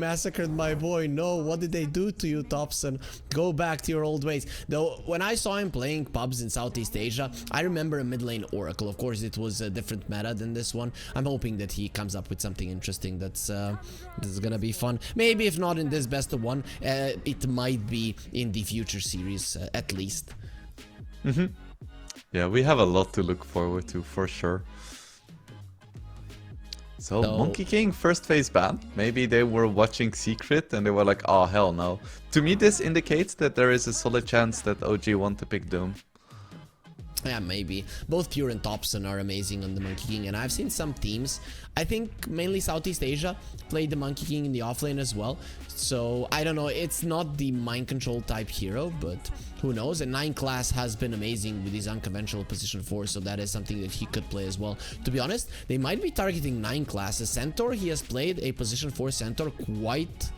massacred my boy. No, what did they do to you, Thompson? Go back to your old ways. Though, when I saw him playing pubs in Southeast Asia, I remember a mid lane Oracle. Of course, it was a different meta than this one. I'm hoping that he comes up with something interesting that's gonna be fun. Maybe if not in this best of one, it might be in the future series, at least. Yeah, we have a lot to look forward to, for sure. So, Monkey King first phase ban. Maybe they were watching Secret and they were like, oh hell no. To me this indicates that there is a solid chance that OG want to pick Doom. Yeah, maybe. Both Pure and Thompson are amazing on the Monkey King, and I've seen some teams, I think mainly Southeast Asia, play the Monkey King in the offlane as well. So, I don't know, it's not the mind control type hero, but who knows? And 9 class has been amazing with his unconventional position 4, so that is something that he could play as well. To be honest, they might be targeting 9 class. As Centaur, he has played a position 4 Centaur quite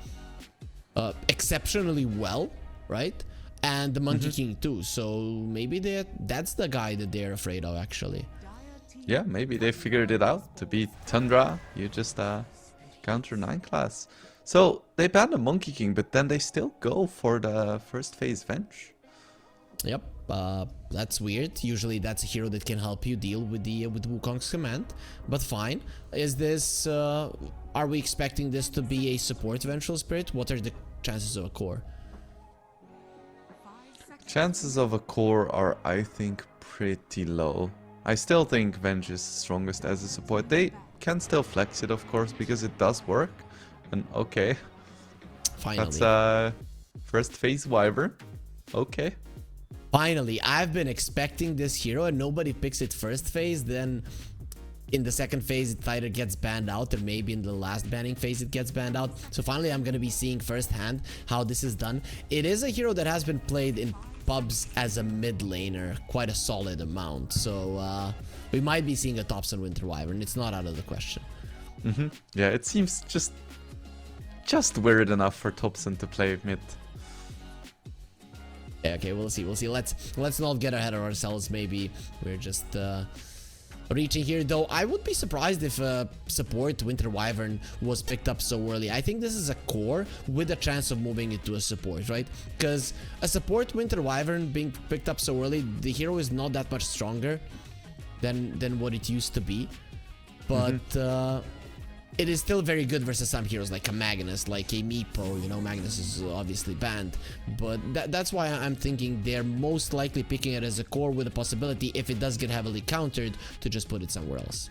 exceptionally well, right? And the Monkey King too, so maybe that's the guy that they're afraid of, actually. Yeah, maybe they figured it out. To beat Tundra, you just counter 9 class. So they banned the Monkey King, but then they still go for the first phase Venge. Yep, that's weird. Usually that's a hero that can help you deal with the with Wukong's command, but fine. Is this are we expecting this to be a support Vengeful Spirit? What are the chances of a core? Chances of a core are, I think, pretty low. I still think Venge is strongest as a support. They can still flex it, of course, because it does work. And okay. Finally. That's first phase Wyvern. Okay. Finally, I've been expecting this hero and nobody picks it first phase, then in the second phase it either gets banned out or maybe in the last banning phase it gets banned out. So finally I'm gonna be seeing firsthand how this is done. It is a hero that has been played in pubs as a mid laner quite a solid amount, so we might be seeing a Thompson Winter Wyvern. It's not out of the question. Yeah, it seems just weird enough for Thompson to play mid. Yeah, okay, we'll see. Let's not get ahead of ourselves. Maybe we're just reaching here, though. I would be surprised if support Winter Wyvern was picked up so early. I think this is a core with a chance of moving it to a support, right? Because a support Winter Wyvern being picked up so early, the hero is not that much stronger than what it used to be, but it is still very good versus some heroes like a Magnus, like a Meepo. You know, Magnus is obviously banned, but that's why I'm thinking they're most likely picking it as a core with a possibility, if it does get heavily countered, to just put it somewhere else.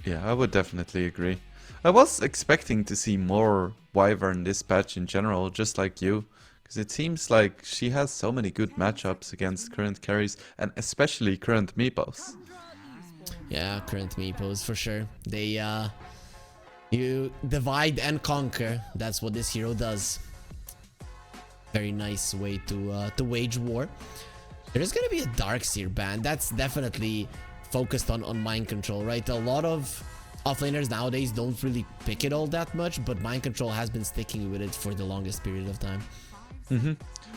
Yeah, I would definitely agree. I was expecting to see more Wyvern this patch in general, just like you, because it seems like she has so many good matchups against current carries, and especially current Meepos. Yeah, current Meepos for sure. They you divide and conquer. That's what this hero does. Very nice way to wage war. There is gonna be a Darkseer ban. That's definitely focused on mind control, right? A lot of offlaners nowadays don't really pick it all that much, but mind control has been sticking with it for the longest period of time.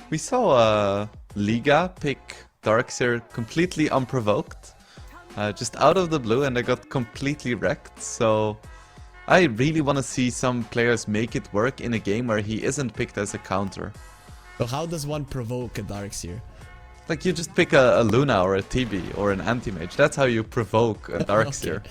We saw Liga pick Darkseer completely unprovoked, just out of the blue, and they got completely wrecked. So I really want to see some players make it work in a game where he isn't picked as a counter. So how does one provoke a Darkseer? Like, you just pick a Luna or a TB or an Anti-Mage. That's how you provoke a Darkseer.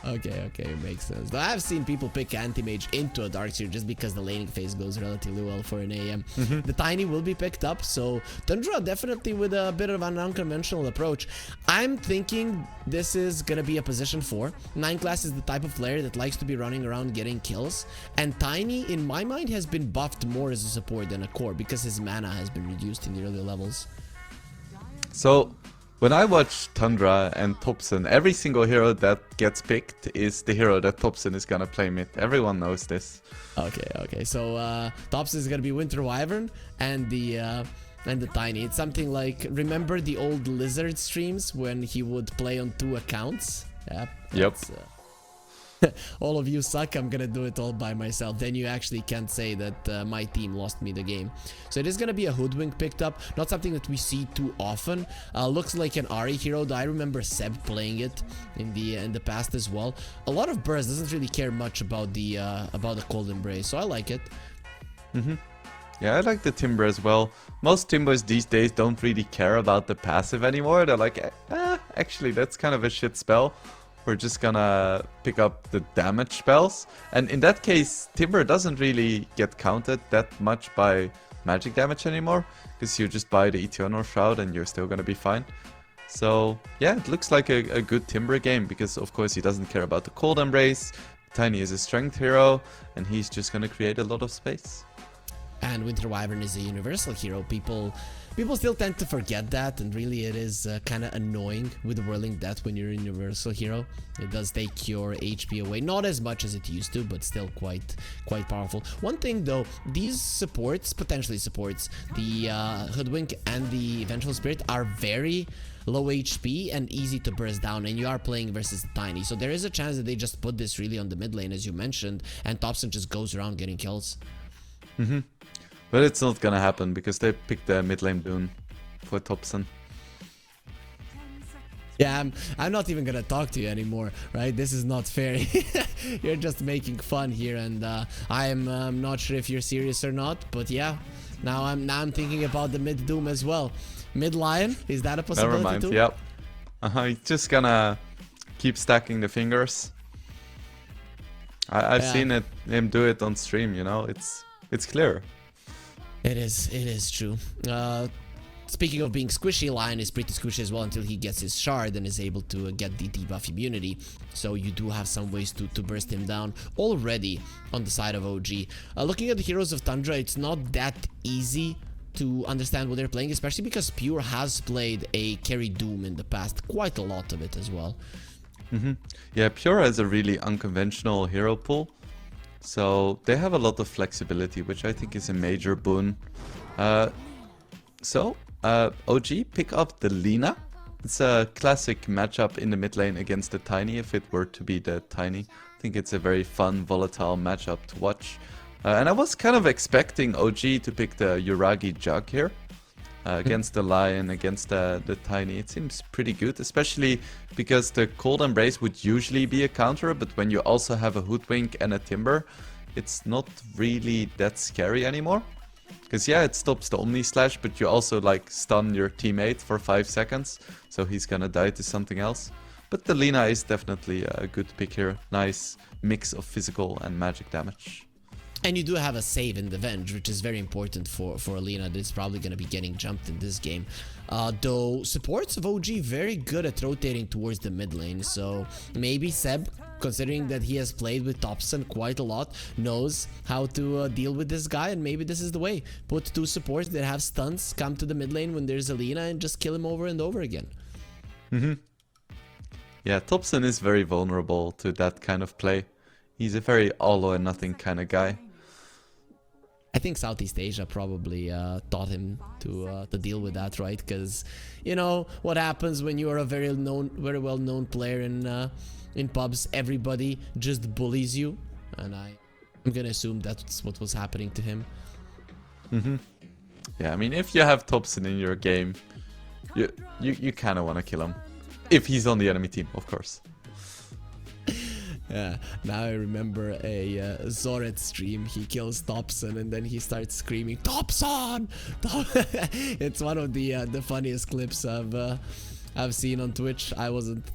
Okay, makes sense. Though I've seen people pick Anti-Mage into a Darkseer just because the laning phase goes relatively well for an AM. The Tiny will be picked up, so Tundra definitely with a bit of an unconventional approach. I'm thinking this is gonna be a position 4. 9 class is the type of player that likes to be running around getting kills, and Tiny, in my mind, has been buffed more as a support than a core because his mana has been reduced in the early levels. So when I watch Tundra and Thompson, every single hero that gets picked is the hero that Thompson is gonna play mid. Everyone knows this. Okay. So Thompson is gonna be Winter Wyvern and the Tiny. It's something like, remember the old Lizard streams when he would play on 2 accounts? Yep. all of you suck, I'm gonna do it all by myself. Then you actually can't say that my team lost me the game. So it is gonna be a hoodwink picked up, not something that we see too often. Looks like an Ari hero, though I remember Seb playing it in the past as well. A lot of burst, doesn't really care much about the cold embrace, so I like it. Yeah, I like the Timber as well. Most Timbers these days don't really care about the passive anymore. They're like, actually, that's kind of a shit spell. We're just gonna pick up the damage spells. And in that case, Timber doesn't really get counted that much by magic damage anymore, because you just buy the Eternal Shroud and you're still gonna be fine. So yeah, it looks like a good Timber game, because of course he doesn't care about the Cold Embrace. Tiny is a strength hero, and he's just gonna create a lot of space. And Winter Wyvern is a universal hero. People still tend to forget that, and really it is kind of annoying with Whirling Death when you're a universal hero. It does take your HP away, not as much as it used to, but still quite powerful. One thing though, these potentially supports, the Hoodwink and the Vengeful Spirit are very low HP and easy to burst down, and you are playing versus Tiny, so there is a chance that they just put this really on the mid lane, as you mentioned, and Thompson just goes around getting kills. But it's not gonna happen, because they picked the mid lane boon for Thompson. Yeah, I'm not even gonna talk to you anymore, right? This is not fair. You're just making fun here, and I'm not sure if you're serious or not, but yeah, now I'm thinking about the mid Doom as well. Mid Lion, is that a possibility? Never mind. Too? Yep. He's just gonna keep stacking the fingers. I've seen him do it on stream. You know, it's clear. It is true. Speaking of being squishy, Lion is pretty squishy as well until he gets his shard and is able to get the debuff immunity. So you do have some ways to burst him down already on the side of OG. Looking at the heroes of Tundra, it's not that easy to understand what they're playing, especially because Pure has played a carry Doom in the past, quite a lot of it as well. Yeah, Pure has a really unconventional hero pool. So they have a lot of flexibility, which I think is a major boon. OG pick up the Lina. It's a classic matchup in the mid lane against the Tiny, if it were to be the Tiny. I think it's a very fun, volatile matchup to watch. And I was kind of expecting OG to pick the Yuragi Jug here. Against the Lion, against the Tiny. It seems pretty good, especially because the Cold Embrace would usually be a counter, but when you also have a Hoodwink and a Timber, it's not really that scary anymore. Because yeah, it stops the Omni Slash, but you also like stun your teammate for 5 seconds, so he's gonna die to something else. But the Lina is definitely a good pick here. Nice mix of physical and magic damage. And you do have a save in the Venge, which is very important for Alina. That's probably going to be getting jumped in this game. Though supports of OG very good at rotating towards the mid lane. So maybe Seb, considering that he has played with Thompson quite a lot, knows how to deal with this guy. And maybe this is the way. Put 2 supports that have stunts, come to the mid lane when there's Alina, and just kill him over and over again. Yeah, Thompson is very vulnerable to that kind of play. He's a very all or nothing kind of guy. I think Southeast Asia probably taught him to deal with that, right? Because you know what happens when you are a very well-known player in pubs. Everybody just bullies you, and I'm gonna assume that's what was happening to him. Yeah, I mean, if you have Thompson in your game, you kind of want to kill him, if he's on the enemy team, of course. Yeah, now I remember a Zoret stream. He kills Thompson and then he starts screaming, "Thompson!" It's one of the funniest clips I've seen on Twitch. I wasn't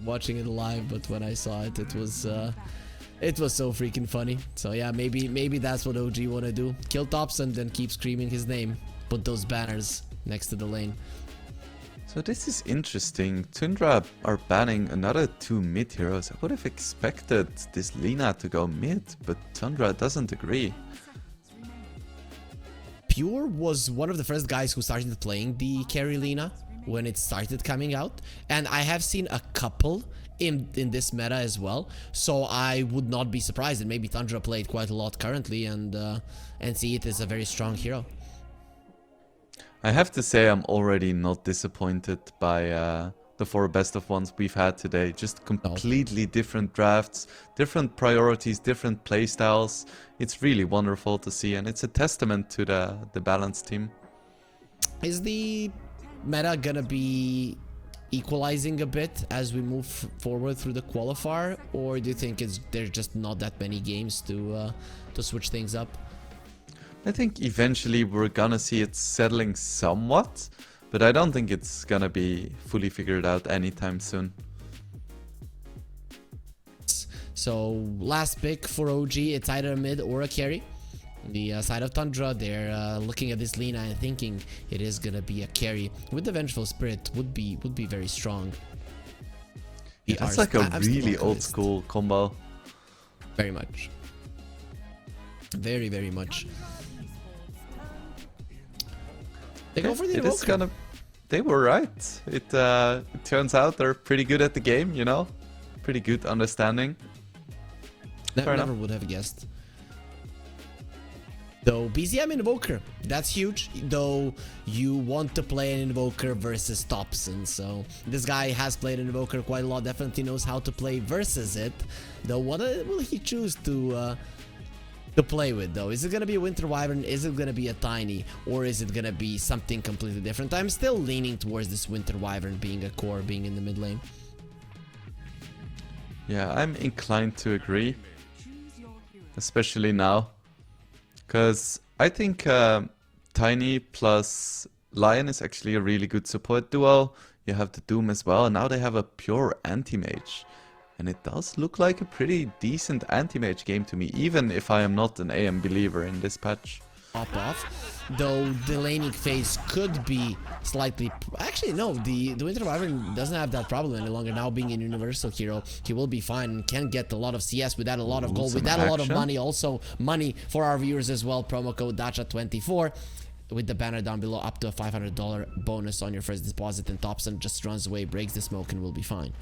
watching it live, but when I saw it, it was so freaking funny. So yeah, maybe that's what OG wanna do. Kill Thompson, then keep screaming his name. Put those banners next to the lane. So this is interesting. Tundra are banning another 2 mid heroes. I would have expected this Lina to go mid, but Tundra doesn't agree. Pure was one of the first guys who started playing the carry Lina when it started coming out, and I have seen a couple in this meta as well, so I would not be surprised that maybe Tundra played quite a lot currently and see it as a very strong hero. I have to say I'm already not disappointed by the 4 best of ones we've had today. Just completely different drafts, different priorities, different playstyles. It's really wonderful to see, and it's a testament to the balanced team. Is the meta gonna be equalizing a bit as we move forward through the qualifier, or do you think there's just not that many games to switch things up? I think eventually we're gonna see it settling somewhat, but I don't think it's gonna be fully figured out anytime soon. So last pick for OG, it's either a mid or a carry. The side of Tundra, they're looking at this Lina and thinking it is gonna be a carry. With the Vengeful Spirit, would be very strong. Yeah, that's like a really old school combo. Very much. Very, very much. They go for the Invoker. They were right. It turns out they're pretty good at the game, you know? Pretty good understanding. Never would have guessed. Though BZM Invoker, that's huge. Though you want to play an Invoker versus Thompson, so this guy has played an Invoker quite a lot. Definitely knows how to play versus it. Though what will he choose to play with though? Is it gonna be a Winter Wyvern? Is it gonna be a Tiny? Or is it gonna be something completely different? I'm still leaning towards this Winter Wyvern being a core, being in the mid lane. Yeah, I'm inclined to agree. Especially now. Because I think Tiny plus Lion is actually a really good support duo. You have the Doom as well, and now they have a pure anti-mage. And it does look like a pretty decent anti-mage game to me, even if I am not an AM believer in this patch. Off, though the laning phase could be slightly... Actually, no, the Winter Wyvern doesn't have that problem any longer. Now being a universal hero, he will be fine. Can get a lot of CS with that, a lot of gold, with that, a lot of money. Also, money for our viewers as well. Promo code Dacha24 with the banner down below, up to a $500 bonus on your first deposit. And Thompson just runs away, breaks the smoke, and will be fine.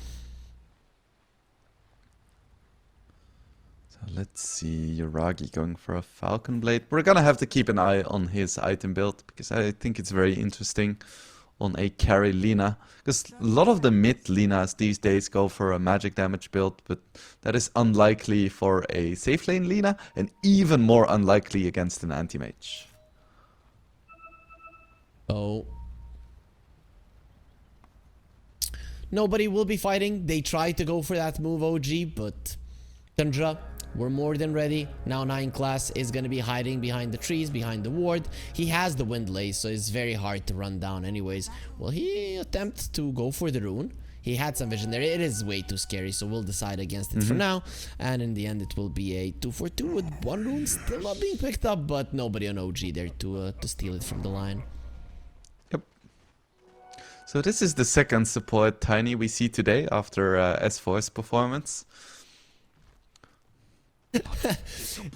Let's see, Yuragi going for a Falcon Blade. We're gonna have to keep an eye on his item build, because I think it's very interesting on a carry Lina. Because a lot of the mid Linas these days go for a magic damage build, but that is unlikely for a safe lane Lina, and even more unlikely against an anti-mage. Oh. Nobody will be fighting. They try to go for that move, OG, but Tundra, we're more than ready. Now 9 class is going to be hiding behind the trees, behind the ward. He has the wind lace, so it's very hard to run down anyways. Will he attempt to go for the rune? He had some vision there. It is way too scary, so we'll decide against it for now. And in the end, it will be a 2-for-2 with 1 rune still not being picked up, but nobody on OG there to steal it from the line. Yep. So this is the second support Tiny we see today after S4's performance.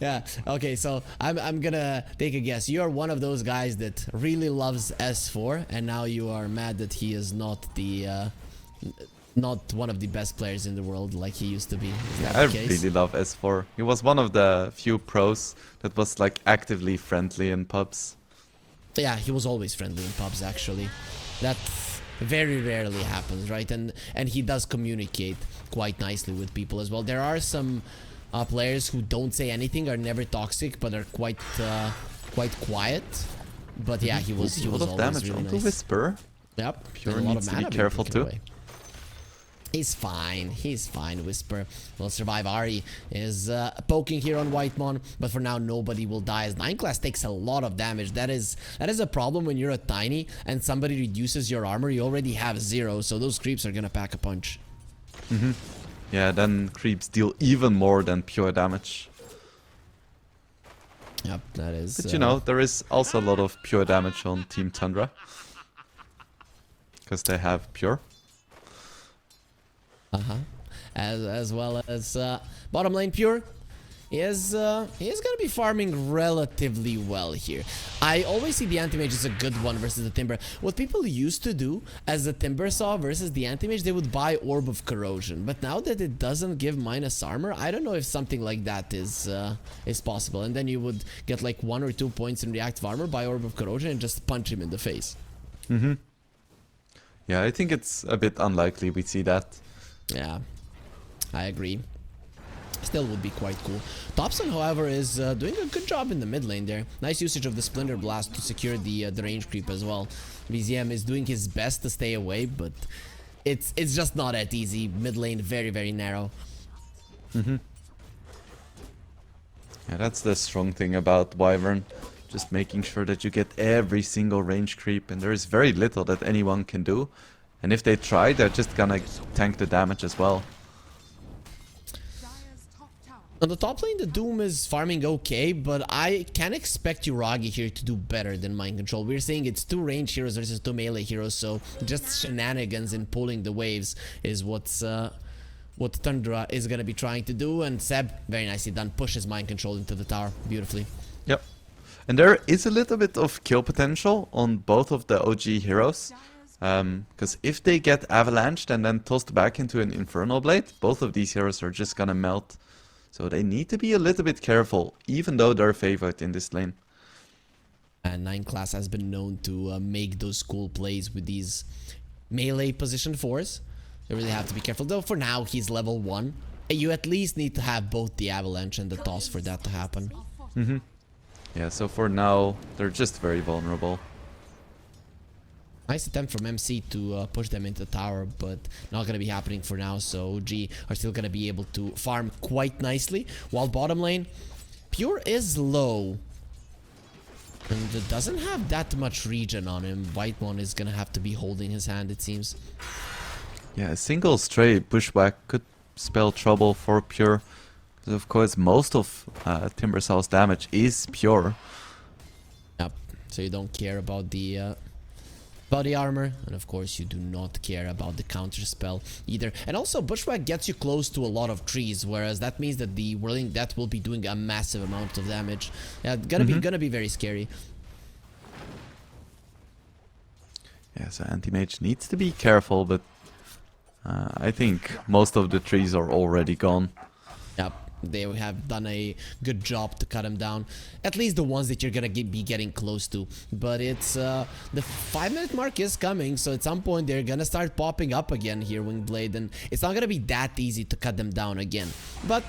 Yeah, okay, so I'm gonna take a guess. You are one of those guys that really loves S4, and now you are mad that he is not the not one of the best players in the world like he used to be. Yeah, I really love S4. He was one of the few pros that was like actively friendly in pubs. Yeah, he was always friendly in pubs actually. That very rarely happens, right? And he does communicate quite nicely with people as well. There are some players who don't say anything, are never toxic, but are quite quiet. But yeah, he was always damage really onto nice. Whisper. Yep. Pure needs to be careful too. He's fine. He's fine. Whisper will survive. Ari is poking here on Whitemon, but for now nobody will die as 9 class takes a lot of damage. That is a problem when you're a Tiny and somebody reduces your armor. You already have 0, so those creeps are gonna pack a punch. Yeah, then creeps deal even more than pure damage. Yep, that is... But you know, there is also a lot of pure damage on Team Tundra. Because they have pure. As well as bottom lane pure. He is gonna be farming relatively well here. I always see the anti-mage as a good one versus the Timber. What people used to do as the Timber saw versus the anti-mage, they would buy Orb of Corrosion. But now that it doesn't give minus armor, I don't know if something like that is possible. And then you would get like 1 or 2 points in reactive armor, buy Orb of Corrosion, and just punch him in the face. Yeah, I think it's a bit unlikely we see that. Yeah, I agree. Still would be quite cool. Thompson, however, is doing a good job in the mid lane there. Nice usage of the Splinter Blast to secure the range creep as well. BZM is doing his best to stay away, but it's just not that easy. Mid lane very, very narrow. Yeah, that's the strong thing about Wyvern. Just making sure that you get every single range creep, and there is very little that anyone can do. And if they try, they're just gonna tank the damage as well. On the top lane, the Doom is farming okay, but I can expect Yuragi here to do better than Mind Control. We're saying it's 2 range heroes versus 2 melee heroes, so just shenanigans in pulling the waves is what Tundra is gonna be trying to do. And Seb, very nicely done, pushes Mind Control into the tower beautifully. Yep. And there is a little bit of kill potential on both of the OG heroes. Because if they get avalanched and then tossed back into an Infernal Blade, both of these heroes are just gonna melt. So they need to be a little bit careful, even though they're favored in this lane. And 9 class has been known to make those cool plays with these melee position 4s. You really have to be careful. Though for now, he's level 1. You at least need to have both the avalanche and the toss for that to happen. Yeah, so for now, they're just very vulnerable. Nice attempt from MC to push them into the tower, but not going to be happening for now. So OG are still going to be able to farm quite nicely. While bottom lane, Pure is low. And doesn't have that much regen on him. White one is going to have to be holding his hand, it seems. Yeah, a single stray bushwhack could spell trouble for Pure. Because of course, most of Timbersaul's damage is Pure. Yep, so you don't care about the body armor, and of course you do not care about the counter spell either. And also bushwhack gets you close to a lot of trees, whereas that means that the Whirling Death will be doing a massive amount of damage. Yeah, gonna be very scary. Yeah, so Anti-Mage needs to be careful, but I think most of the trees are already gone. Yep, they have done a good job to cut him down. At least the ones that you're gonna be getting close to. But it's the 5-minute mark is coming, so at some point they're gonna start popping up again here, Wingblade, and it's not gonna be that easy to cut them down again. But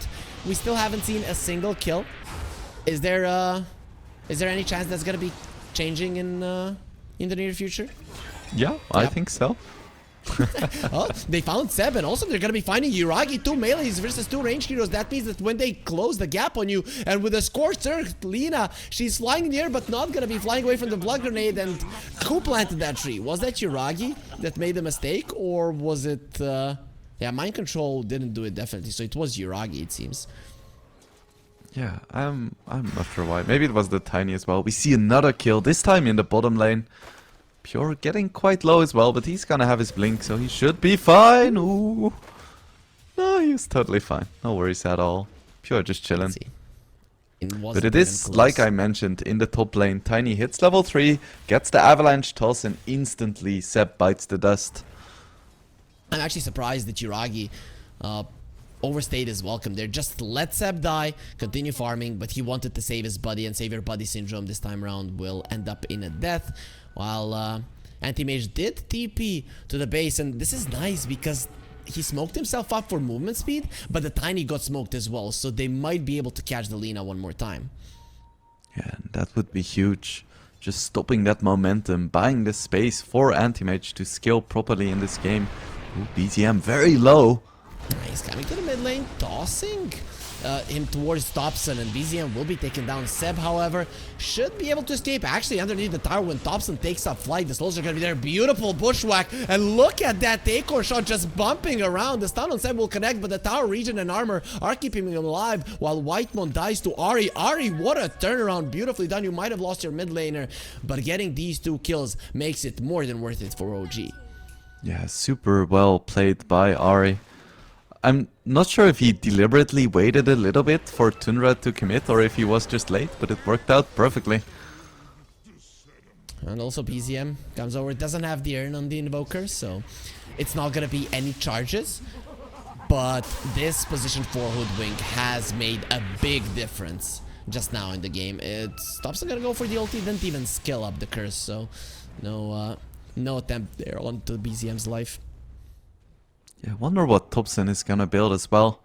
we still haven't seen a single kill. Is there any chance that's gonna be changing in the near future? Yeah, I think so. Oh, they found Seb, and also they're gonna be finding Yuragi. 2 melees versus 2 range heroes. That means that when they close the gap on you, and with a Scorched Earth, Lina, she's flying in the air but not gonna be flying away from the blood grenade. And who planted that tree? Was that Yuragi that made the mistake, or was it yeah, Mind Control didn't do it definitely, so it was Yuragi, it seems. Yeah, I'm not sure why. Maybe it was the Tiny as well. We see another kill, this time in the bottom lane. Pure getting quite low as well, but he's gonna have his blink, so he should be fine. Ooh. No, he's totally fine. No worries at all. Pure just chilling. But it is, like I mentioned, in the top lane. Tiny hits level 3, gets the avalanche toss, and instantly Seb bites the dust. I'm actually surprised that Yuragi overstayed his welcome there. Just let Seb die, continue farming, but he wanted to save his buddy, and Savior Buddy Syndrome this time around will end up in a death. While Anti-Mage did TP to the base, and this is nice because he smoked himself up for movement speed, but the Tiny got smoked as well, so they might be able to catch the Lina one more time. Yeah, that would be huge. Just stopping that momentum, buying the space for Anti-Mage to scale properly in this game. Ooh, BZM very low. He's coming to the mid lane, tossing him towards Thompson, and BZM will be taken down. Seb, however, should be able to escape. Actually, underneath the tower when Thompson takes up flight, the slows are going to be there. Beautiful bushwhack, and look at that takeover shot just bumping around. The stun on Seb will connect, but the tower region and armor are keeping him alive, while Whitemon dies to Ahri. Ahri, what a turnaround, beautifully done. You might have lost your mid laner, but getting these 2 kills makes it more than worth it for OG. Yeah, super well played by Ahri. I'm not sure if he deliberately waited a little bit for Tundra to commit or if he was just late, but it worked out perfectly. And also BZM comes over. It doesn't have the urn on the Invoker, so it's not going to be any charges. But this position 4 Hoodwink has made a big difference just now in the game. It's Thompson going to go for the ulti, didn't even skill up the curse, so no no attempt there onto BZM's life. Yeah, I wonder what Thompson is gonna build as well.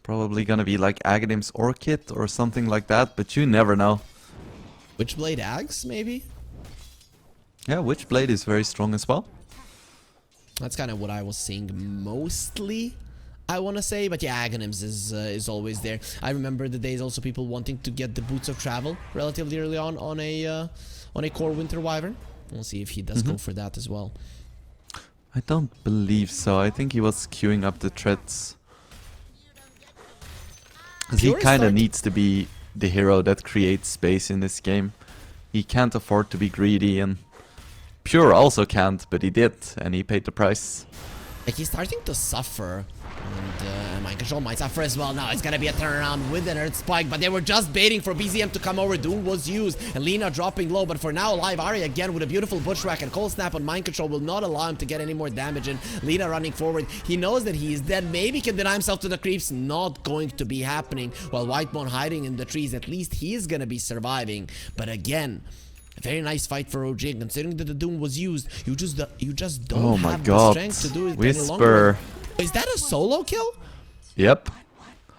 Probably gonna be like Aghadim's Orchid or something like that, but you never know. Witchblade Ags, maybe? Yeah, Witchblade is very strong as well. That's kind of what I was seeing mostly, I want to say. But yeah, Aghanims is always there. I remember the days also people wanting to get the Boots of Travel relatively early on a core Winter Wyvern. We'll see if he does go for that as well. I don't believe so. I think he was queuing up the threads. Because he kind of needs to be the hero that creates space in this game. He can't afford to be greedy, and Pure also can't, but he did, and he paid the price. Like, he's starting to suffer, and Mind Control might suffer as well. Now it's gonna be a turnaround with an Earth Spike, but they were just baiting for BZM to come over. Doom was used, and Lina dropping low, but for now, live Ari again with a beautiful Bushwhack, and Cold Snap on Mind Control will not allow him to get any more damage, and Lina running forward. He knows that he is dead, maybe can deny himself to the creeps, not going to be happening, while Whitemon hiding in the trees. At least he is gonna be surviving, but again, a very nice fight for OG, considering that the Doom was used. You just don't have the strength to do it any longer. Is that a solo kill? Yep.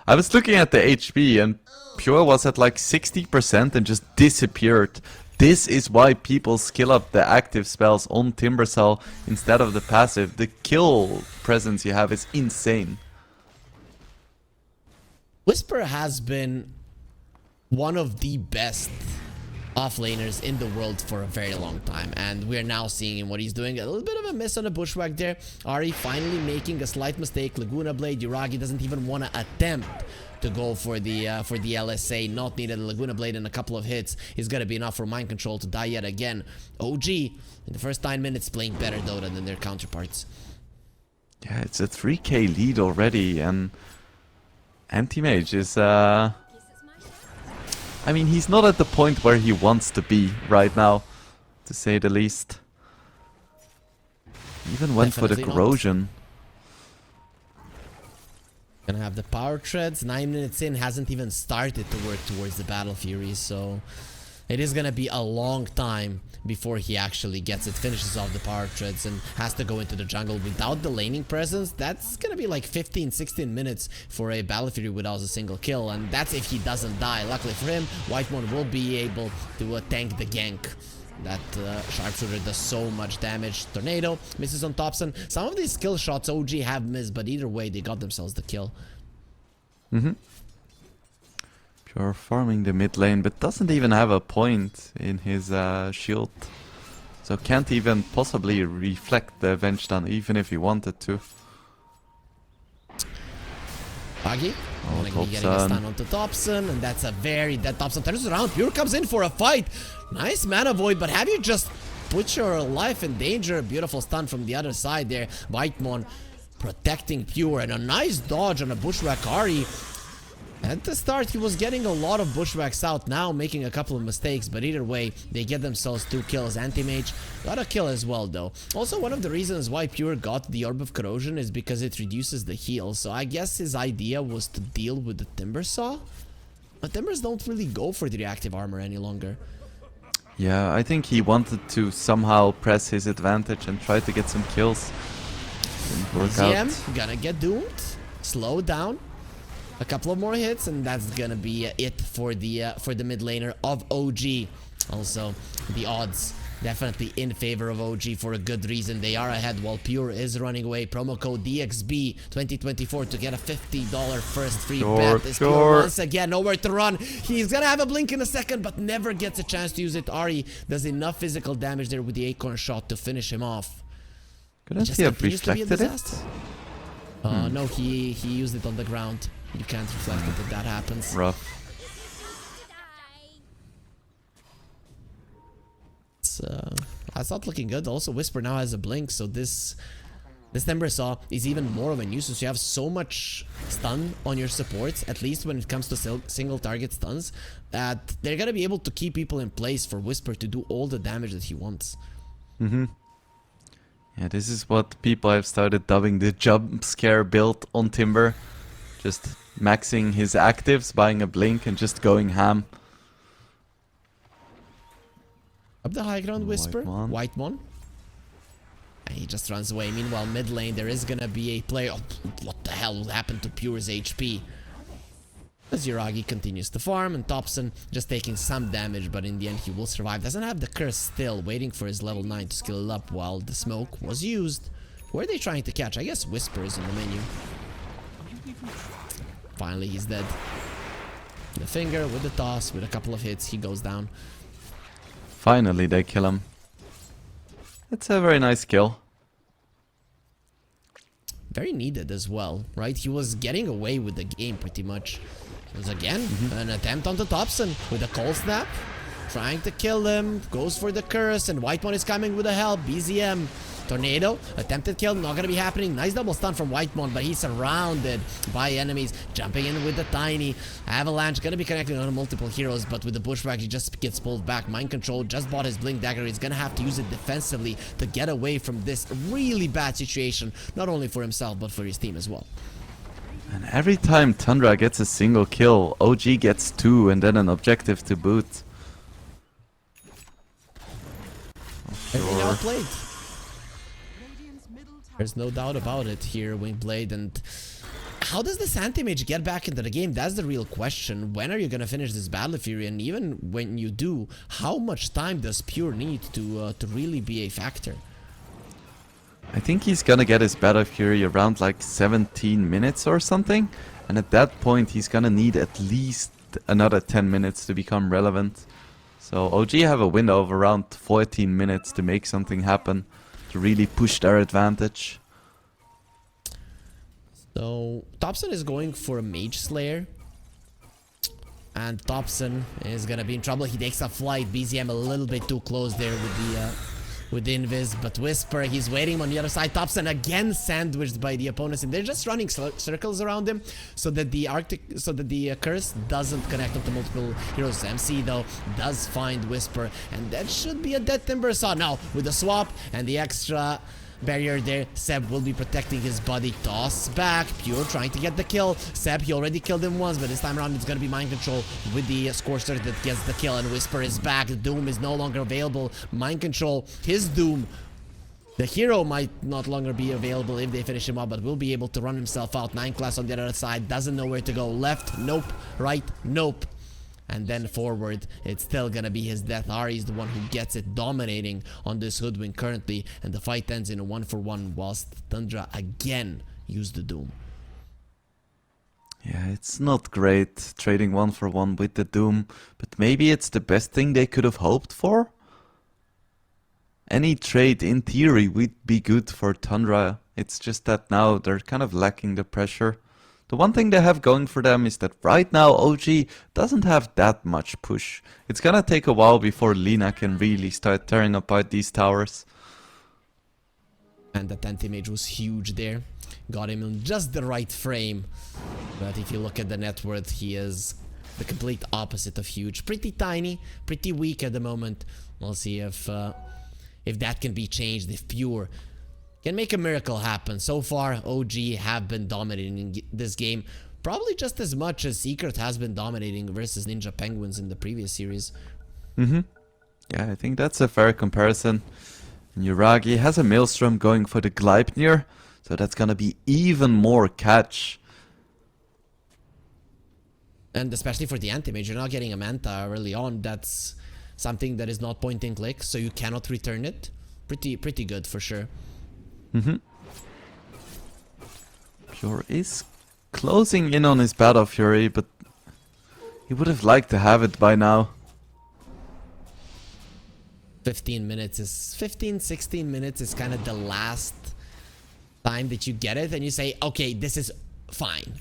I was looking at the HP and Pure was at like 60% and just disappeared. This is why people skill up the active spells on Timbersaw instead of the passive. The kill presence you have is insane. Whisper has been one of the best offlaners in the world for a very long time, and we're now seeing what he's doing. A little bit of a miss on the Bushwhack there. Ari finally making a slight mistake. Laguna Blade, Yuragi doesn't even want to attempt to go for the LSA. Not needed. Laguna Blade in a couple of hits is gonna be enough for Mind Control to die yet again. OG in the first 9 minutes playing better Dota than their counterparts. Yeah, it's a 3k lead already, and Anti-Mage is I mean, he's not at the point where he wants to be right now, to say the least. Even went for the corrosion. Gonna have the power treads. 9 minutes in, hasn't even started to work towards the Battle Fury, so it is gonna be a long time before he actually gets it, finishes off the power treads, and has to go into the jungle without the laning presence. That's gonna be like 15-16 minutes for a Battle Fury without a single kill, and that's if he doesn't die. Luckily for him, Whitemon will be able to tank the gank. That Sharpshooter does so much damage. Tornado misses on Thompson. Some of these skill shots OG have missed, but either way, they got themselves the kill. Pure farming the mid lane, but doesn't even have a point in his shield. So can't even possibly reflect the Avenge Stun, even if he wanted to. Buggy getting a stun onto Thompson, and that's a very dead Thompson. Turns around, Pure comes in for a fight. Nice mana void, but have you just put your life in danger? Beautiful stun from the other side there. Whitemon protecting Pure, and a nice dodge on a Bushwhack Ari. At the start, he was getting a lot of Bushwhacks out, now making a couple of mistakes, but either way, they get themselves 2 kills. Anti-Mage got a kill as well, though. Also, one of the reasons why Pure got the Orb of Corrosion is because it reduces the heal, so I guess his idea was to deal with the Timbersaw. But Timbers don't really go for the reactive armor any longer. Yeah, I think he wanted to somehow press his advantage and try to get some kills. Didn't work out. Gonna get doomed. Slow down. A couple of more hits, and that's gonna be it for the mid laner of OG. Also, the odds definitely in favor of OG for a good reason. They are ahead while Pure is running away. Promo code DXB 2024 to get a $50 first free bet. Is Pure once again nowhere to run. He's gonna have a blink in a second, but never gets a chance to use it. Ari does enough physical damage there with the acorn shot to finish him off. Couldn't he have reflected it? No, he used it on the ground. You can't reflect it if that happens. Rough. That's not looking good. Also, Whisper now has a blink, so this Timbersaw is even more of a nuisance. You have so much stun on your supports, at least when it comes to single target stuns, that they're gonna be able to keep people in place for Whisper to do all the damage that he wants. Yeah, this is what people have started dubbing the jump scare build on Timber. Just maxing his actives, buying a blink, and just going ham. Up the high ground, Whisper. Whitemon. just runs away. Meanwhile, mid lane, there is gonna be a player. Oh, what the hell happened to Pure's HP? As Yuragi continues to farm, and Thompson just taking some damage, but in the end he will survive. Doesn't have the curse still, waiting for his level 9 to skill it up while the smoke was used. Who are they trying to catch? I guess Whisper is in the menu. Finally, he's dead. The finger with the toss, with a couple of hits, he goes down. Finally, they kill him. It's a very nice kill. Very needed as well, right? He was getting away with the game pretty much. It was again an attempt on the Thompson with a cold snap. Trying to kill him. Goes for the curse, and Whitemon is coming with a help. BZM. Tornado. Attempted kill. Not gonna be happening. Nice double stun from Whitemon, but he's surrounded by enemies. Jumping in with the tiny. Avalanche gonna be connecting on multiple heroes, but with the pushback, he just gets pulled back. Mind control. Just bought his Blink Dagger. He's gonna have to use it defensively to get away from this really bad situation. Not only for himself, but for his team as well. And every time Tundra gets a single kill, OG gets 2 and then an objective to boot. Everything outplayed. There's no doubt about it here, Wingblade. And how does this anti-mage get back into the game? That's the real question. When are you gonna finish this Battle Fury? And even when you do, how much time does Pure need to really be a factor? I think he's gonna get his Battle Fury around like 17 minutes or something. And at that point he's gonna need at least another 10 minutes to become relevant. So OG have a window of around 14 minutes to make something happen, to really push their advantage. So Thompson is going for a Mage Slayer. And Thompson is gonna be in trouble. He takes a flight. BZM a little bit too close there with the Invis, but Whisper, he's waiting on the other side. Thompson again sandwiched by the opponents, and they're just running circles around him so that the curse doesn't connect up to multiple heroes. MC though does find Whisper, and that should be a dead Timber Saw. Now with the swap and the extra barrier there, Seb will be protecting his body. Toss back. Pure trying to get the kill. Seb, he already killed him once, but this time around it's gonna be mind control with the Scorcher that gets the kill, and Whisper is back. Doom is no longer available. Mind control. His Doom. The hero might not longer be available if they finish him up, but will be able to run himself out. 9 class on the other side. Doesn't know where to go. Left. Nope. Right. Nope. And then forward, it's still gonna be his death. Ari is the one who gets it, dominating on this Hoodwink currently, and the fight ends in a 1-for-1 whilst Tundra again used the Doom. Yeah, it's not great trading 1-for-1 with the Doom, but maybe it's the best thing they could have hoped for? Any trade in theory would be good for Tundra. It's just that now they're kind of lacking the pressure. The one thing they have going for them is that right now OG doesn't have that much push. It's gonna take a while before Lina can really start tearing apart these towers. And that anti-mage was huge there. Got him in just the right frame. But if you look at the net worth, he is the complete opposite of huge. Pretty tiny, pretty weak at the moment. We'll see if that can be changed, if Pure can make a miracle happen. So far, OG have been dominating this game, probably just as much as Secret has been dominating versus Ninja Penguins in the previous series. Yeah, I think that's a fair comparison. And Yuragi has a Maelstrom going for the Gleipnir, so that's gonna be even more catch. And especially for the anti-mage, you're not getting a Manta early on. That's something that is not point and click, so you cannot return it. Pretty good for sure. Pure is closing in on his Battle Fury, but he would have liked to have it by now. 16 minutes is kind of the last time that you get it and you say, okay, this is fine.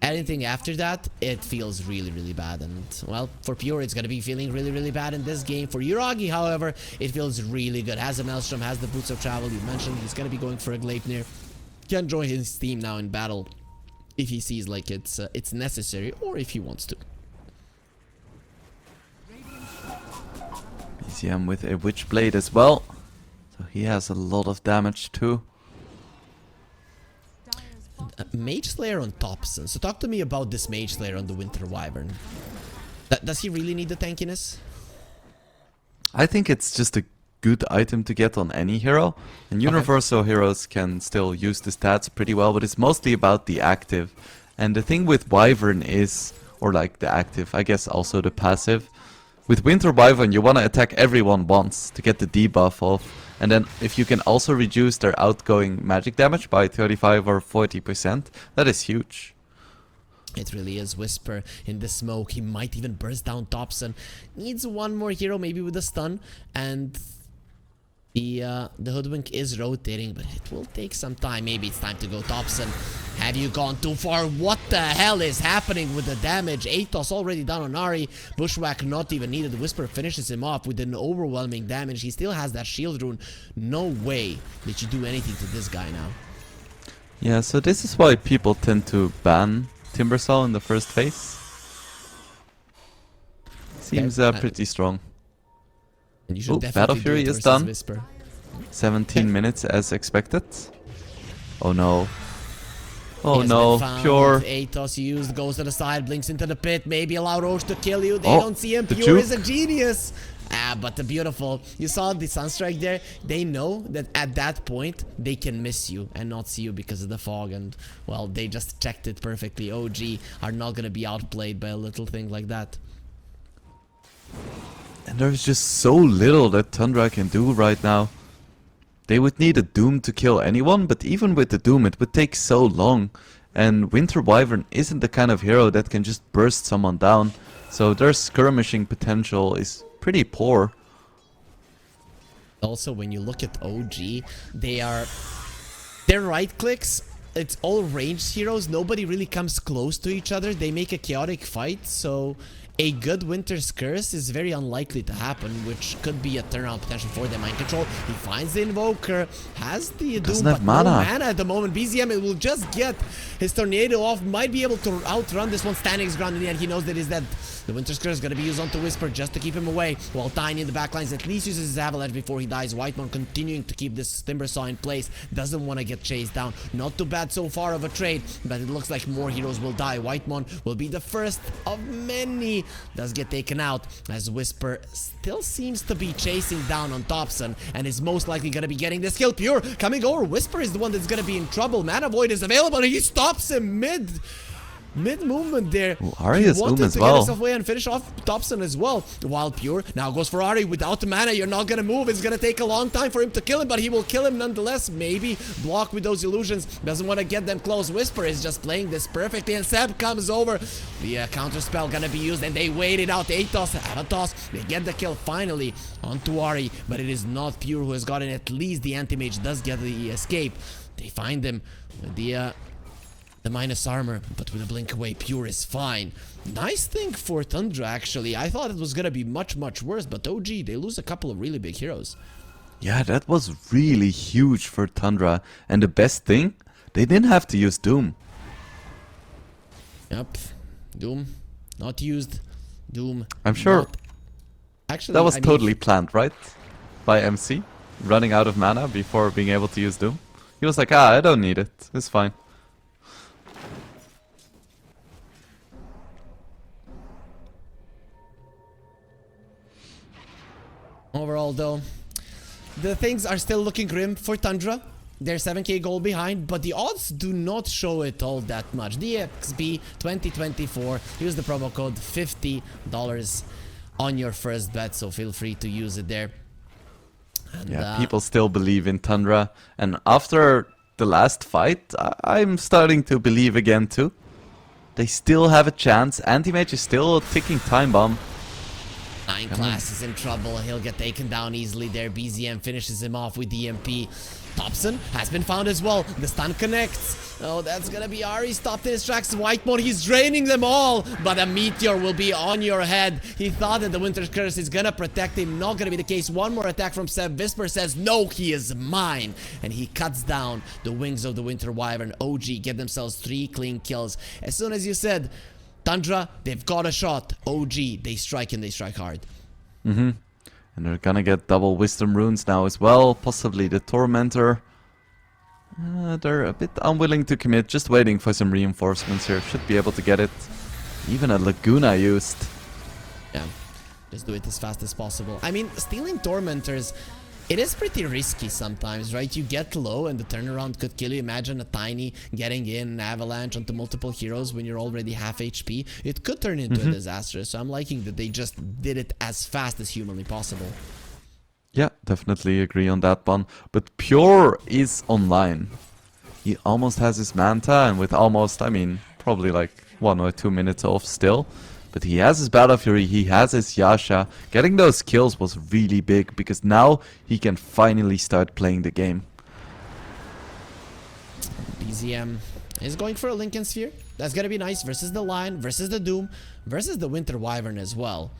Anything after that, it feels really bad. And well, for Pure, it's gonna be feeling really bad in this game. For Yuragi, however, it feels really good. Has a Maelstrom, has the Boots of Travel. You mentioned he's gonna be going for a Gleipnir. Can join his team now in battle if he sees like it's necessary, or if he wants to. BZM with a Witchblade as well, so he has a lot of damage too. Mage Slayer on Thompson. So talk to me about this Mage Slayer on the Winter Wyvern. Does he really need the tankiness? I think it's just a good item to get on any hero. And universal heroes can still use the stats pretty well, but it's mostly about the active. And the thing with Wyvern is, or like the active, I guess also the passive. With Winter Wyvern, you want to attack everyone once to get the debuff off. And then if you can also reduce their outgoing magic damage by 35 or 40%, that is huge. It really is. Whisper in the smoke. He might even burst down Thompson. Needs one more hero, maybe with a stun. And the Hoodwink is rotating, but it will take some time. Maybe it's time to go Thompson. Have you gone too far? What the hell is happening with the damage? Atos already down on Ari. Bushwhack not even needed. Whisper finishes him off with an overwhelming damage. He still has that shield rune. No way that you do anything to this guy now. Yeah, so this is why people tend to ban Timbersaw in the first phase. Seems pretty strong. And you should Battle definitely Fury do it is versus done. Whisper. 17 minutes as expected. Oh no. Oh He has no, been found. Pure. Atos used, goes to the side, blinks into the pit, maybe allow Roche to kill you. They Oh, don't see him. the Pure is a juke. genius. But the beautiful. You saw the Sunstrike there. They know that at that point they can miss you and not see you because of the fog. And well, they just checked it perfectly. OG are not gonna be outplayed by a little thing like that. And there's just so little that Tundra can do right now. They would need a Doom to kill anyone, but even with the Doom it would take so long. And Winter Wyvern isn't the kind of hero that can just burst someone down. So their skirmishing potential is pretty poor. Also, when you look at OG, their right clicks, it's all ranged heroes. Nobody really comes close to each other. They make a chaotic fight, so a good Winter's Curse is very unlikely to happen, which could be a turnaround potential for the Mind Control. He finds the Invoker, has the Doom, Doesn't but have no mana. mana at the moment. BZM will just get his Tornado off, might be able to outrun this one, standing his ground in the end. He knows that he's dead. The Winter's Curse is going to be used onto Whisper just to keep him away, while Tiny in the backlines at least uses his Avalanche before he dies. Whitemon continuing to keep this Timbersaw in place, doesn't want to get chased down. Not too bad so far of a trade, but it looks like more heroes will die. Whitemon will be the first of many. Does get taken out as Whisper still seems to be chasing down on Thompson and is most likely going to be getting this kill. Pure coming over. Whisper is the one that's going to be in trouble. Mana Void is available and he stops him mid movement there. Ooh, Ari is wanted as to well. get himself away and finish off Thompson as well. While Pure now goes for Ari. Without the mana, you're not gonna move. It's gonna take a long time for him to kill him, but he will kill him nonetheless. Maybe block with those illusions. Doesn't want to get them close. Whisper is just playing this perfectly, and Seb comes over. The counter spell gonna be used, and they wait it out. Atos have a toss. They get the kill finally onto Ari, but it is not Pure who has gotten. At least the anti-mage does get the escape. They find him with the minus armor, but with a blink away, Pure is fine. Nice thing for Tundra, actually. I thought it was gonna be much, much worse, but OG, they lose a couple of really big heroes. Yeah, that was really huge for Tundra. And the best thing, they didn't have to use Doom. Yep. Doom, not used. Doom. I'm sure Actually, that was I mean, totally planned, right? By MC, running out of mana before being able to use Doom. He was like, I don't need it. It's fine. Overall, though, the things are still looking grim for Tundra. They're 7k goal behind, but the odds do not show it all that much. DXB 2024, use the promo code $50 on your first bet, so feel free to use it there. And, Yeah, people still believe in Tundra. And after the last fight, I'm starting to believe again too. They still have a chance. Anti-Mage is still a ticking time bomb. 9 class is in trouble. He'll get taken down easily there. BZM finishes him off with EMP. Thompson has been found as well. The stun connects. Oh, that's gonna be Ari stopped in his tracks. Whitemon, he's draining them all. But a meteor will be on your head. He thought that the Winter's Curse is gonna protect him. Not gonna be the case. One more attack from Seb. Whisper says, no, he is mine. And he cuts down the wings of the Winter Wyvern. OG get themselves 3 clean kills. As soon as you said, Tundra, they've got a shot. OG, they strike and they strike hard. And they're gonna get double Wisdom Runes now as well. Possibly the Tormentor. They're a bit unwilling to commit. Just waiting for some reinforcements here. Should be able to get it. Even a Laguna used. Yeah, just do it as fast as possible. I mean, stealing Tormentors It is pretty risky sometimes, right? You get low and the turnaround could kill you. Imagine a Tiny getting in an avalanche onto multiple heroes when you're already half HP. It could turn into a disaster, so I'm liking that they just did it as fast as humanly possible. Yeah, definitely agree on that one. But Pure is online. He almost has his Manta, and with almost, I mean, probably like 1 or 2 minutes off still. But he has his Battle Fury, he has his Yasha. Getting those kills was really big, because now he can finally start playing the game. BZM is going for a Lincoln Sphere. That's gonna be nice versus the Lion, versus the Doom, versus the Winter Wyvern as well.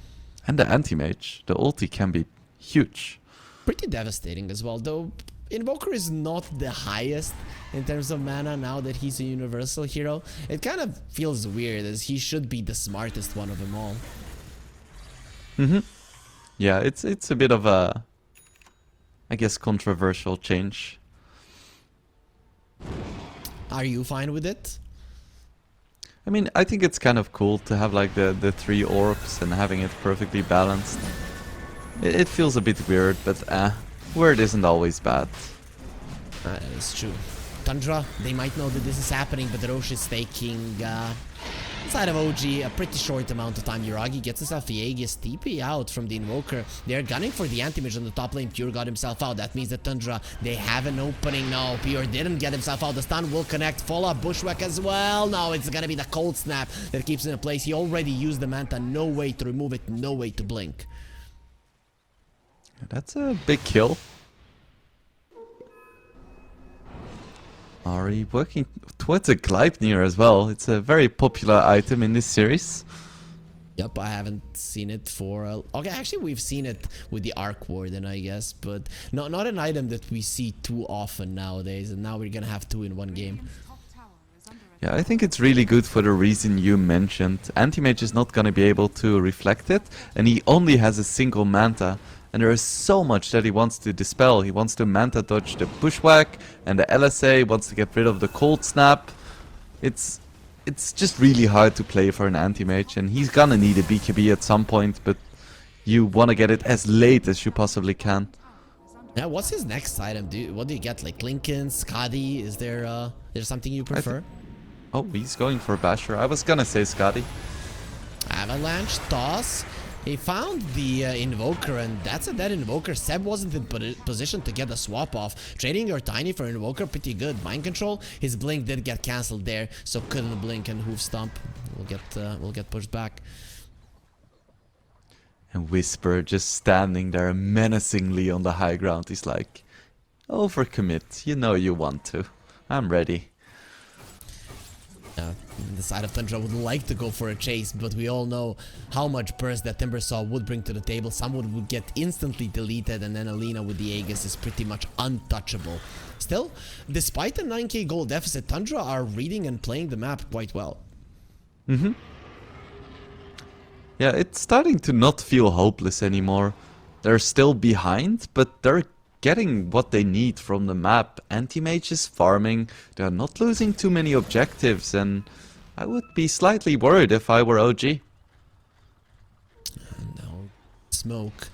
And the Anti-Mage, the ulti can be huge. Pretty devastating as well, though Invoker is not the highest in terms of mana now that he's a universal hero. It kind of feels weird, as he should be the smartest one of them all. Yeah, it's a bit of a, I guess, controversial change. Are you fine with it? I mean, I think it's kind of cool to have like the 3 orbs and having it perfectly balanced. It feels a bit weird, but weird isn't always bad. That is true. Tundra, they might know that this is happening, but Roche is taking inside of OG a pretty short amount of time. Yuragi gets himself the Aegis TP out from the Invoker. They're gunning for the Anti-Mage on the top lane. Pure got himself out. That means that Tundra, they have an opening. No, Pure didn't get himself out. The stun will connect. Follow-up Bushwhack as well. No, it's gonna be the Cold Snap that keeps him in place. He already used the Manta. No way to remove it. No way to blink. That's a big kill. Ari working towards a Gleipnir as well. It's a very popular item in this series. Yep, I haven't seen it for... okay, actually we've seen it with the Arc Warden, I guess, but not an item that we see too often nowadays, and now we're gonna have 2 in 1 game. Yeah, I think it's really good for the reason you mentioned. Anti-Mage is not gonna be able to reflect it, and he only has a single Manta. And there is so much that he wants to dispel. He wants to Manta dodge the Bushwhack and the LSA, wants to get rid of the Cold Snap. It's just really hard to play for an Anti-Mage, and he's gonna need a BKB at some point, but you wanna get it as late as you possibly can. Yeah, what's his next item? What do you get? Like Lincoln, Skadi? Is there something you prefer? Oh, he's going for Basher. I was gonna say Skadi. Avalanche, Toss. He found the Invoker, and that's a dead Invoker. Seb wasn't in position to get the swap off. Trading your Tiny for Invoker, pretty good. Mind Control, his Blink did get cancelled there, so couldn't Blink and Hoof Stomp. We'll get pushed back. And Whisper just standing there menacingly on the high ground. He's like, overcommit, you know you want to. I'm ready. The side of Tundra would like to go for a chase, but we all know how much burst that Timbersaw would bring to the table. Someone would get instantly deleted, and then Alina with the Aegis is pretty much untouchable. Still, despite the 9k gold deficit, Tundra are reading and playing the map quite well. Yeah, it's starting to not feel hopeless anymore. They're still behind, but they're getting what they need from the map. Anti-Mage is farming, they're not losing too many objectives, and I would be slightly worried if I were OG. No smoke.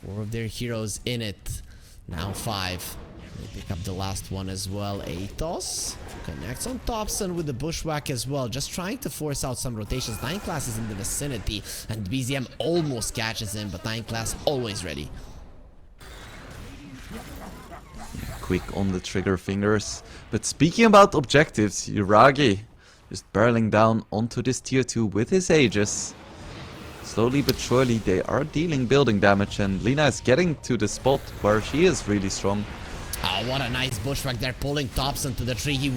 4 of their heroes in it. Now 5. They pick up the last one as well. Atos connects on Thompson with the Bushwhack as well. Just trying to force out some rotations. 9 class is in the vicinity, and BZM almost catches him, but 9 class always ready. Quick on the trigger fingers. But speaking about objectives, Yuragi just barreling down onto this tier 2 with his Aegis. Slowly but surely they are dealing building damage, and Lina is getting to the spot where she is really strong. Oh, what a nice Bushwhack there, pulling Thompson to the tree. He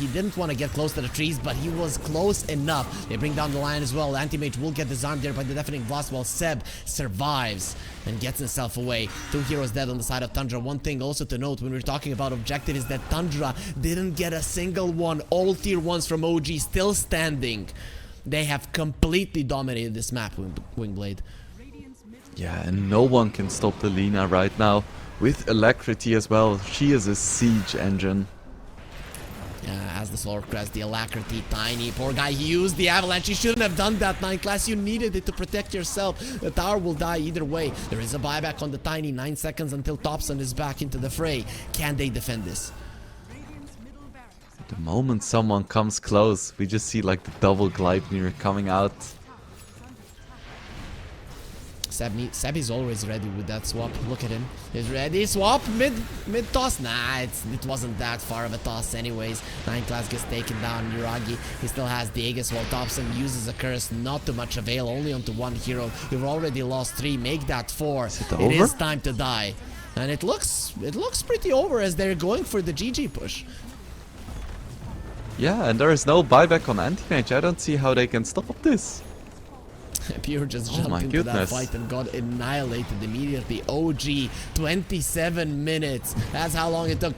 didn't want to get close to the trees, but he was close enough. They bring down the Lion as well. Anti-Mage will get disarmed there by the Deafening Blast, while Seb survives and gets himself away. 2 heroes dead on the side of Tundra. One thing also to note when we're talking about objective is that Tundra didn't get a single one. All tier 1s from OG still standing. They have completely dominated this map, Wingblade. Yeah, and no one can stop the Lina right now. With Alacrity as well, she is a siege engine. As the slower crest, the alacrity, Tiny, poor guy, he used the avalanche. You shouldn't have done that, 9 class. You needed it to protect yourself. The tower will die either way. There is a buyback on the Tiny. 9 seconds until Thompson is back into the fray. Can they defend this? The moment someone comes close, we just see like the double Gleipnir coming out. Seb is always ready with that swap. Look at him. He's ready. Swap. Mid toss. Nah, it wasn't that far of a toss anyways. 9 class gets taken down. Yuragi, he still has the Aegis while Thompson uses a curse. Not too much avail. Only onto 1 hero. You've already lost 3. Make that 4. It is time to die. And it looks pretty over as they're going for the GG push. Yeah, and there is no buyback on anti-mage. I don't see how they can stop this. Pure just jumped into that fight and got annihilated immediately. OG, 27 minutes. That's how long it took.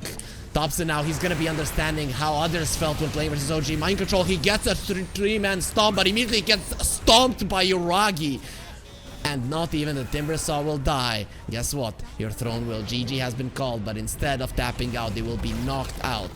Thompson now, he's gonna be understanding how others felt when playing versus OG. Mind control, he gets a 3-man stomp, but immediately gets stomped by Yuragi. And not even the Timber Saw will die. Guess what? Your throne will. GG has been called, but instead of tapping out, they will be knocked out.